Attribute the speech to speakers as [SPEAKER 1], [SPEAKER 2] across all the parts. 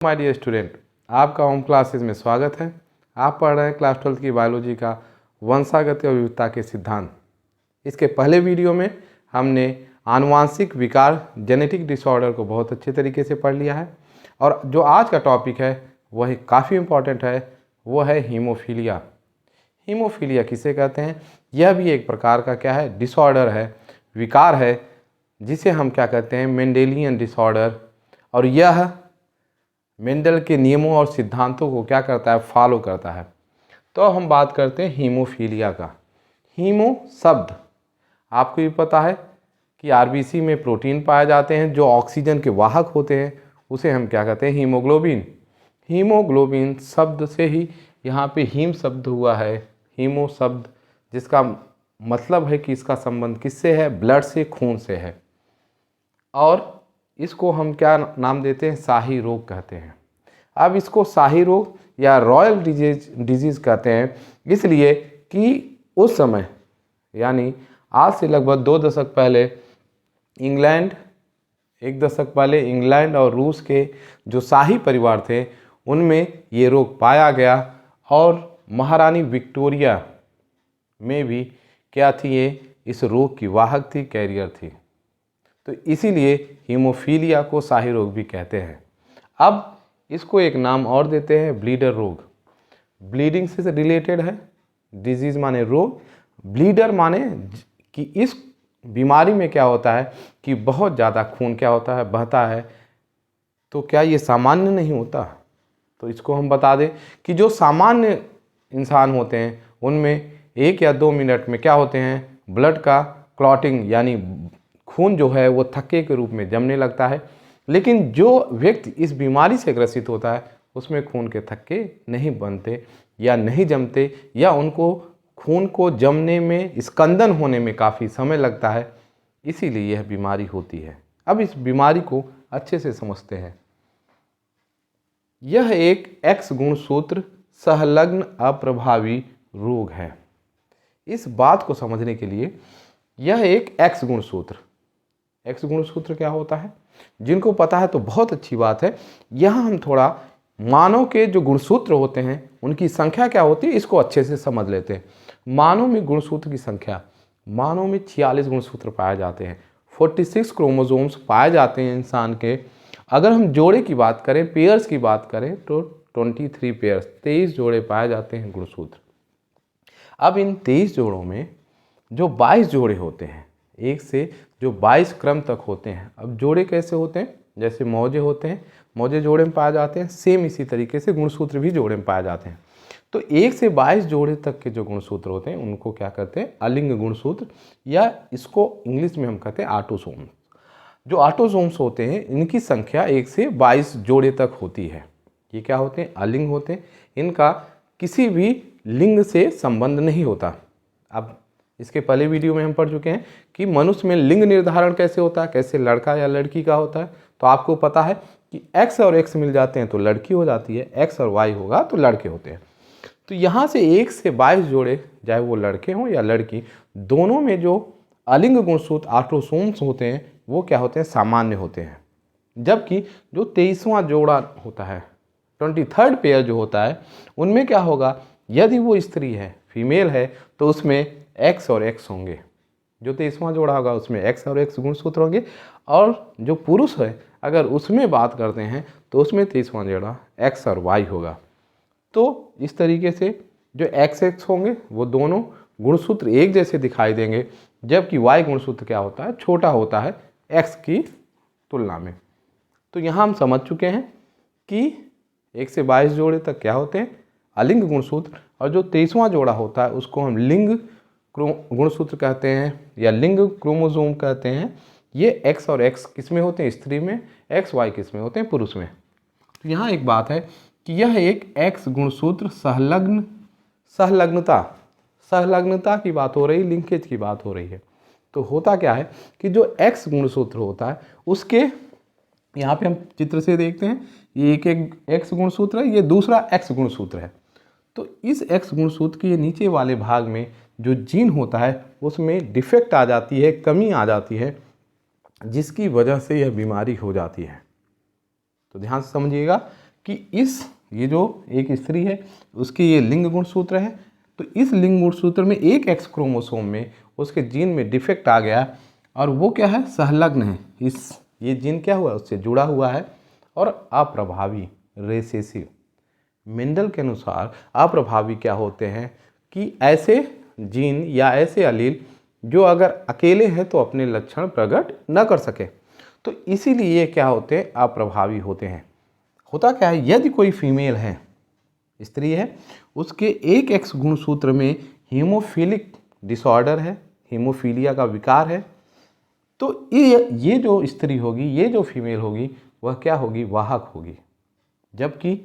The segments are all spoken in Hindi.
[SPEAKER 1] माय डियर स्टूडेंट, आपका होम क्लासेस में स्वागत है। आप पढ़ रहे हैं क्लास 12 की बायोलॉजी का वंशागत और विविधता के सिद्धांत। इसके पहले वीडियो में हमने आनुवांशिक विकार जेनेटिक डिसऑर्डर को बहुत अच्छे तरीके से पढ़ लिया है और जो आज का टॉपिक है वह काफ़ी इम्पॉर्टेंट है, वो है हीमोफीलिया। हीमोफीलिया किसे कहते हैं? यह भी एक प्रकार का क्या है, डिसऑर्डर है, विकार है, जिसे हम क्या कहते हैं, मेंडेलियन डिसऑर्डर। और यह मेंडल के नियमों और सिद्धांतों को क्या करता है, फॉलो करता है। तो हम बात करते हैं हीमोफीलिया का। हीमो शब्द आपको भी पता है कि आरबीसी में प्रोटीन पाए जाते हैं जो ऑक्सीजन के वाहक होते हैं, उसे हम क्या कहते हैं, हीमोग्लोबिन। हीमोग्लोबिन शब्द से ही यहाँ पे हीम शब्द हुआ है, हीमो शब्द, जिसका मतलब है कि इसका संबंध किससे है, ब्लड से, खून से है। और इसको हम क्या नाम देते हैं, शाही रोग कहते हैं। अब इसको शाही रोग या रॉयल डिजीज कहते हैं, इसलिए कि उस समय यानी आज से लगभग 2 दशक पहले एक दशक पहले इंग्लैंड और रूस के जो शाही परिवार थे उनमें ये रोग पाया गया और महारानी विक्टोरिया में भी क्या थी, ये इस रोग की वाहक थी, कैरियर थी। तो इसीलिए हीमोफीलिया को शाही रोग भी कहते हैं। अब इसको एक नाम और देते हैं, ब्लीडर रोग। ब्लीडिंग से रिलेटेड है, डिजीज माने रोग, ब्लीडर माने कि इस बीमारी में क्या होता है कि बहुत ज़्यादा खून क्या होता है, बहता है। तो क्या ये सामान्य नहीं होता? तो इसको हम बता दें कि जो सामान्य इंसान होते हैं उनमें 1 या 2 मिनट में क्या होते हैं, ब्लड का क्लॉटिंग यानी खून जो है वो थक्के के रूप में जमने लगता है। लेकिन जो व्यक्ति इस बीमारी से ग्रसित होता है उसमें खून के थक्के नहीं बनते या नहीं जमते, या उनको खून को जमने में, स्कंदन होने में काफ़ी समय लगता है, इसीलिए यह बीमारी होती है। अब इस बीमारी को अच्छे से समझते हैं। यह एक एक्स गुणसूत्र संलग्न अप्रभावी रोग है। इस बात को समझने के लिए यह एक एक्स गुणसूत्र क्या होता है, जिनको पता है तो बहुत अच्छी बात है। यहाँ हम थोड़ा मानव के जो गुणसूत्र होते हैं उनकी संख्या क्या होती है इसको अच्छे से समझ लेते हैं। मानव में गुणसूत्र की संख्या, मानव में 46 गुणसूत्र पाए जाते हैं, 46 क्रोमोसोम्स पाए जाते हैं इंसान के। अगर हम जोड़े की बात करें, पेयर्स की बात करें तो 23 पेयर्स, 23 जोड़े पाए जाते हैं गुणसूत्र। अब इन 23 जोड़ों में जो 22 जोड़े होते हैं, 1 से जो 22 क्रम तक होते हैं। अब जोड़े कैसे होते हैं, जैसे मौजे होते हैं, मौजे जोड़े में पाए जाते हैं, सेम इसी तरीके से गुणसूत्र भी जोड़े में पाए जाते हैं। तो 1 से 22 जोड़े तक के जो गुणसूत्र होते हैं उनको क्या कहते हैं, अलिंग गुणसूत्र, या इसको इंग्लिश में हम कहते हैं ऑटोसोम्स। जो ऑटोसोम्स होते हैं इनकी संख्या 1 से 22 जोड़े तक होती है। ये क्या होते हैं, अलिंग होते हैं, इनका किसी भी लिंग से संबंध नहीं होता। अब इसके पहले वीडियो में हम पढ़ चुके हैं कि मनुष्य में लिंग निर्धारण कैसे होता है, कैसे लड़का या लड़की का होता है। तो आपको पता है कि एक्स और एक्स मिल जाते हैं तो लड़की हो जाती है, एक्स और वाई होगा तो लड़के होते हैं। तो यहाँ से 1 से 22 जोड़े, चाहे वो लड़के हों या लड़की, दोनों में जो अलिंग गुणसूत्र ऑटोसोम्स होते हैं वो क्या होते हैं, सामान्य होते हैं। जबकि जो 23वां जोड़ा होता है, 23rd पेयर जो होता है, उनमें क्या होगा, यदि वो स्त्री है, फीमेल है, तो उसमें एक्स और एक्स होंगे। जो 23वां जोड़ा होगा उसमें एक्स और एक्स गुणसूत्र होंगे। और जो पुरुष है अगर उसमें बात करते हैं तो उसमें 23वां जोड़ा एक्स और वाई होगा। तो इस तरीके से जो एक्स एक्स होंगे वो दोनों गुणसूत्र एक जैसे दिखाई देंगे, जबकि वाई गुणसूत्र क्या होता है, छोटा होता है एक्स की तुलना में। तो यहाँ हम समझ चुके हैं कि 1 से 22 जोड़े तक क्या होते हैं, अलिंग गुणसूत्र, और जो 23वां जोड़ा होता है उसको हम लिंग गुणसूत्र कहते हैं या लिंग क्रोमोसोम कहते हैं। ये एक्स और एक्स किस में होते हैं, स्त्री में, एक्स वाई किस में होते हैं, पुरुष में। तो यहाँ एक बात है कि यह एक एक्स गुणसूत्र संलग्नता की बात हो रही, लिंकेज की बात हो रही है। तो होता क्या है कि जो एक्स गुणसूत्र होता है उसके, यहाँ पे हम चित्र से देखते हैं, ये एक एक्स गुणसूत्र है, ये दूसरा एक्स गुणसूत्र है। तो इस एक्स गुणसूत्र के नीचे वाले भाग में जो जीन होता है उसमें डिफेक्ट आ जाती है, कमी आ जाती है, जिसकी वजह से यह बीमारी हो जाती है। तो ध्यान से समझिएगा कि ये जो एक स्त्री है उसके ये लिंग गुणसूत्र है, तो इस लिंग गुणसूत्र में एक एक्स क्रोमोसोम में उसके जीन में डिफेक्ट आ गया और वो क्या है, संलग्न है, ये जीन क्या हुआ, उससे जुड़ा हुआ है और अप्रभावी, रेसेसिव। मेंडल के अनुसार अप्रभावी क्या होते हैं कि ऐसे जीन या ऐसे अलील जो अगर अकेले हैं तो अपने लक्षण प्रकट न कर सके, तो इसीलिए ये क्या होते हैं, अप्रभावी होते हैं। होता क्या है, यदि कोई फीमेल है, स्त्री है, उसके एक एक्स गुणसूत्र में हीमोफिलिक डिसऑर्डर है, हीमोफीलिया का विकार है, तो ये जो स्त्री होगी, ये जो फीमेल होगी, वह क्या होगी, वाहक होगी। जबकि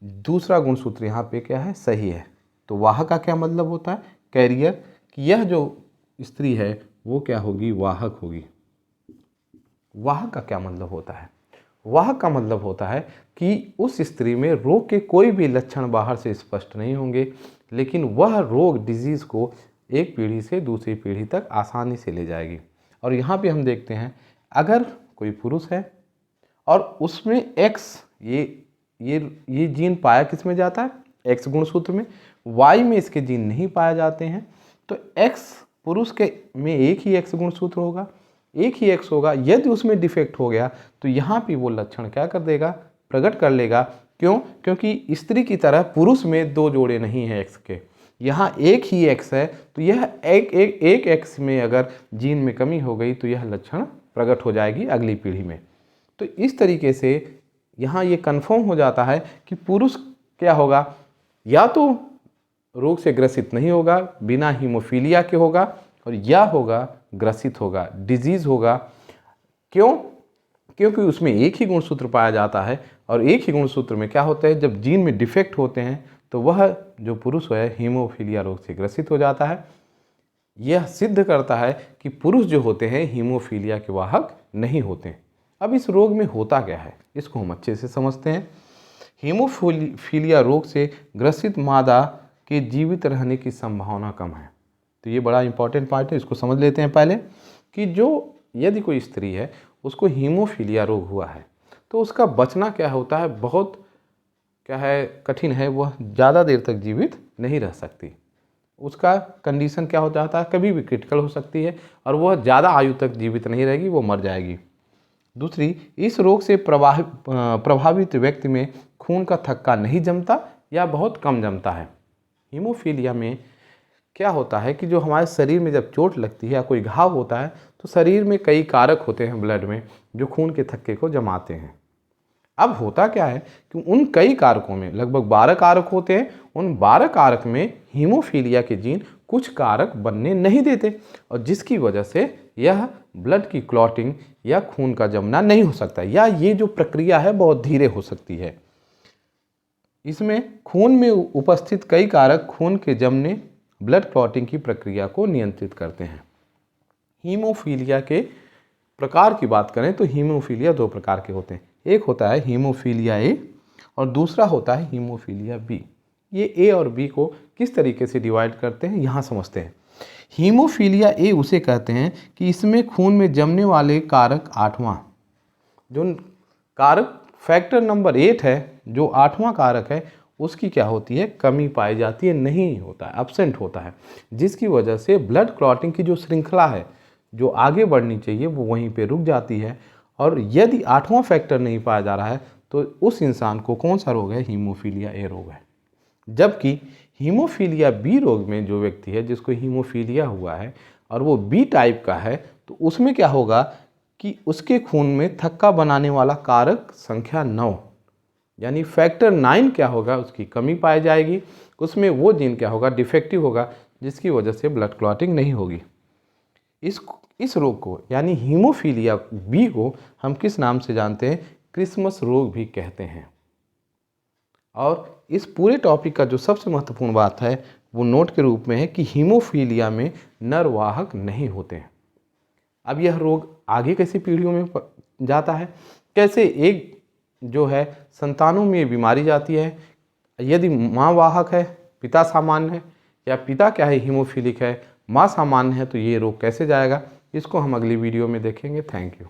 [SPEAKER 1] दूसरा गुणसूत्र यहाँ पे क्या है, सही है। तो वाहक का क्या मतलब होता है, कैरियर, कि यह जो स्त्री है वो क्या होगी, वाहक होगी। वाहक का क्या मतलब होता है, वाहक का मतलब होता है कि उस स्त्री में रोग के कोई भी लक्षण बाहर से स्पष्ट नहीं होंगे, लेकिन वह रोग, डिजीज़ को एक पीढ़ी से दूसरी पीढ़ी तक आसानी से ले जाएगी। और यहाँ पे हम देखते हैं, अगर कोई पुरुष है और उसमें एक्स, ये जीन पाया किस में जाता है, एक्स गुणसूत्र में, वाई में इसके जीन नहीं पाए जाते हैं, तो एक्स पुरुष के में एक ही एक्स गुणसूत्र होगा, एक ही एक्स होगा। यदि उसमें डिफेक्ट हो गया तो यहाँ पे वो लक्षण क्या कर देगा, प्रकट कर लेगा। क्यों? क्योंकि स्त्री की तरह पुरुष में दो जोड़े नहीं हैं एक्स के, यहाँ एक ही एक्स है, तो यह एक एक्स में अगर जीन में कमी हो गई तो यह लक्षण प्रकट हो जाएगी अगली पीढ़ी में। तो इस तरीके से यहाँ ये कन्फर्म हो जाता है कि पुरुष क्या होगा, या तो रोग से ग्रसित नहीं होगा, बिना हीमोफीलिया के होगा, और या होगा ग्रसित होगा, डिजीज़ होगा। क्यों? क्योंकि उसमें एक ही गुणसूत्र पाया जाता है, और एक ही गुणसूत्र में क्या होता है, जब जीन में डिफेक्ट होते हैं तो वह जो पुरुष है हीमोफीलिया रोग से ग्रसित हो जाता है। यह सिद्ध करता है कि पुरुष जो होते हैं हीमोफीलिया के वाहक नहीं होते। अब इस रोग में होता क्या है, इसको हम अच्छे से समझते हैं। हीमोफीलिया रोग से ग्रसित मादा के जीवित रहने की संभावना कम है। तो ये बड़ा इंपॉर्टेंट पार्ट है, इसको समझ लेते हैं पहले, कि जो यदि कोई स्त्री है उसको हीमोफीलिया रोग हुआ है तो उसका बचना क्या होता है, बहुत क्या है, कठिन है। वह ज़्यादा देर तक जीवित नहीं रह सकती, उसका कंडीशन क्या हो जाता है, कभी भी क्रिटिकल हो सकती है और वह ज़्यादा आयु तक जीवित नहीं रहेगी, वो मर जाएगी। दूसरी, इस रोग से प्रभावित व्यक्ति में खून का थक्का नहीं जमता या बहुत कम जमता है। हीमोफीलिया में क्या होता है कि जो हमारे शरीर में जब चोट लगती है या कोई घाव होता है तो शरीर में कई कारक होते हैं ब्लड में जो खून के थक्के को जमाते हैं। अब होता क्या है कि उन कई कारकों में लगभग 12 कारक होते हैं, उन 12 कारक में हीमोफीलिया के जीन कुछ कारक बनने नहीं देते, और जिसकी वजह से यह ब्लड की क्लॉटिंग या खून का जमना नहीं हो सकता, या ये जो प्रक्रिया है बहुत धीरे हो सकती है। इसमें खून में उपस्थित कई कारक खून के जमने, ब्लड क्लॉटिंग की प्रक्रिया को नियंत्रित करते हैं। हीमोफीलिया के प्रकार की बात करें तो हीमोफीलिया 2 प्रकार के होते हैं, एक होता है हीमोफीलिया ए और दूसरा होता है हीमोफीलिया बी। ये ए और बी को किस तरीके से डिवाइड करते हैं यहाँ समझते हैं। हीमोफीलिया ए उसे कहते हैं कि इसमें खून में जमने वाले कारक 8वां, जो कारक फैक्टर नंबर 8 है, जो 8वां कारक है, उसकी क्या होती है, कमी पाई जाती है, नहीं होता है, एब्सेंट होता है, जिसकी वजह से ब्लड क्लॉटिंग की जो श्रृंखला है जो आगे बढ़नी चाहिए वो वहीं पे रुक जाती है। और यदि 8वां फैक्टर नहीं पाया जा रहा है तो उस इंसान को कौन सा रोग है, हीमोफीलिया ए रोग है। जबकि हीमोफीलिया बी रोग में जो व्यक्ति है जिसको हीमोफीलिया हुआ है और वो बी टाइप का है, तो उसमें क्या होगा कि उसके खून में थक्का बनाने वाला कारक संख्या 9 यानी फैक्टर 9 क्या होगा, उसकी कमी पाई जाएगी। उसमें वो जीन क्या होगा, डिफेक्टिव होगा, जिसकी वजह से ब्लड क्लॉटिंग नहीं होगी। इस रोग को यानी हीमोफीलिया बी को हम किस नाम से जानते हैं, क्रिसमस रोग भी कहते हैं। और इस पूरे टॉपिक का जो सबसे महत्वपूर्ण बात है वो नोट के रूप में है कि हीमोफीलिया में नर वाहक नहीं होते हैं। अब यह रोग आगे कैसी पीढ़ियों में जाता है, कैसे एक जो है संतानों में ये बीमारी जाती है, यदि माँ वाहक है, पिता सामान्य है, या पिता क्या है हीमोफीलिक है, माँ सामान्य है, तो ये रोग कैसे जाएगा, इसको हम अगली वीडियो में देखेंगे। Thank you.